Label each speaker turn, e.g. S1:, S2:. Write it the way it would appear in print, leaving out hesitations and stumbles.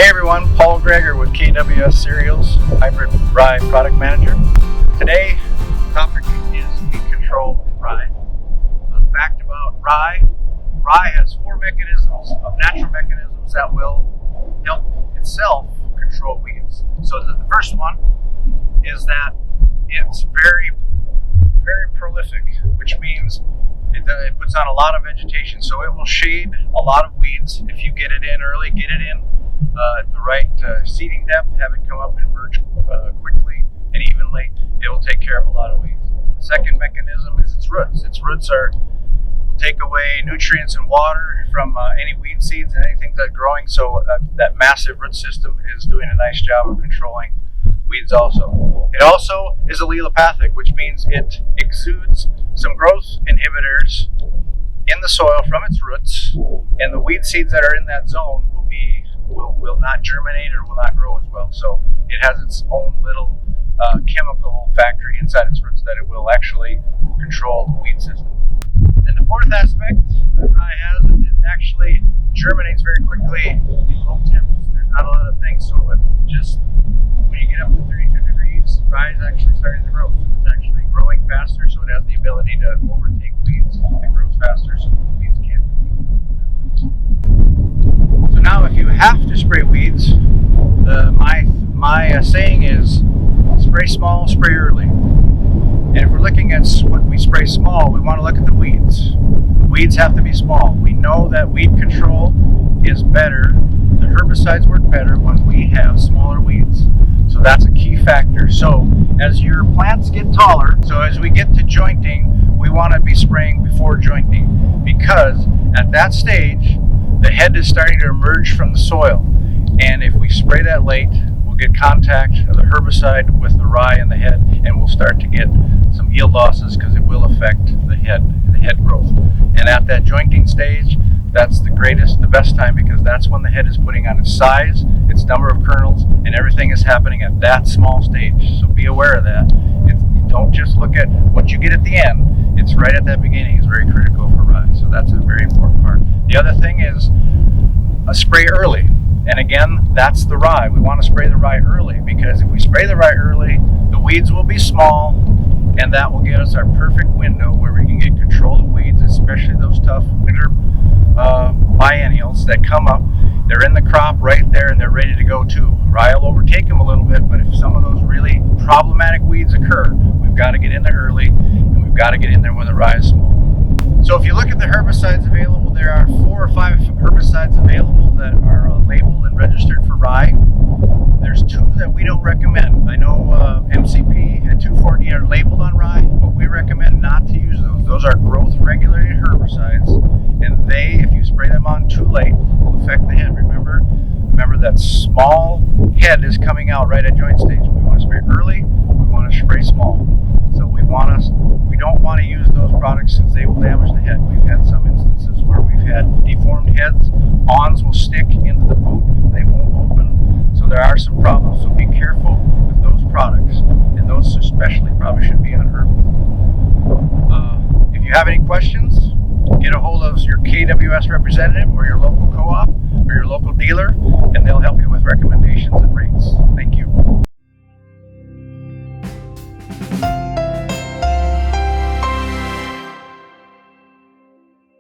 S1: Hey everyone, Paul Gregor with KWS Cereals, Hybrid Rye Product Manager. Today, the topic is weed control in rye. A fact about rye has four mechanisms, natural mechanisms that will help itself control weeds. So the first one is that it's very prolific, which means it puts on a lot of vegetation, so it will shade a lot of weeds. If you get it in early, get it in at the right seeding depth, have it come up and emerge quickly and evenly, it will take care of a lot of weeds. The second mechanism is its roots. Its roots will take away nutrients and water from any weed seeds and anything that's growing, so that massive root system is doing a nice job of controlling weeds also. It also is allelopathic, which means it exudes some growth inhibitors in the soil from its roots, and the weed seeds that are in that zone will not germinate or will not grow as well. So it has its own little chemical factory inside its roots that it will actually control the weed system. And the fourth aspect that rye has is it actually germinates very quickly in low temps. There's not a lot of things, so just when you get up to 32 degrees, rye is actually starting to grow. So it's actually growing faster, so it has the ability to overtake weeds. It grows faster, so the weeds can't compete. So now if you have to spray weeds, my saying is spray small, spray early. And if we're looking at what we spray small, we want to look at the weeds. The weeds have to be small. We know that weed control is better. The herbicides work better when we have smaller weeds. So that's a key factor. So as your plants get taller, so as we get to jointing, we want to be spraying before jointing, because at that stage, the head is starting to emerge from the soil. And if we spray that late, we'll get contact of the herbicide with the rye in the head, and we'll start to get some yield losses because it will affect the head growth. And at that jointing stage, that's the best time, because that's when the head is putting on its size, its number of kernels, and everything is happening at that small stage. So be aware of that. Don't just look at what you get at the end. It's right at that beginning is very critical for rye. So that's a very important part. The other thing is spray early. And again, that's the rye. We want to spray the rye early, because if we spray the rye early, the weeds will be small, and that will give us our perfect window where we can get control of weeds, especially those tough winter biennials that come up. They're in the crop right there and they're ready to go too. Rye will overtake them a little bit, but if some of those really problematic weeds occur, we've got to get in there early, and we've got to get in there when the rye is small. So if you look at the herbicides available, there are 4 or 5 herbicides available that are labeled and registered for rye. There's 2 that we don't recommend. I know MCP and 2,4-D are labeled on rye, but we recommend not to use those. Those are growth regulating herbicides, and if you spray them on too late, will affect the head. Remember that small head is coming out right at joint stage. We want to spray early, we want to spray small. So we don't want to use those products since they will damage the head. We've had some instances where we've had deformed heads. Awns will stick into the boot, they won't open. So there are some problems. So be careful with those products, and those especially probably should be unherbed. If you have any questions, get a hold of your KWS representative or your local co-op or your local dealer, and they'll help you with recommendations and rates. Thank you.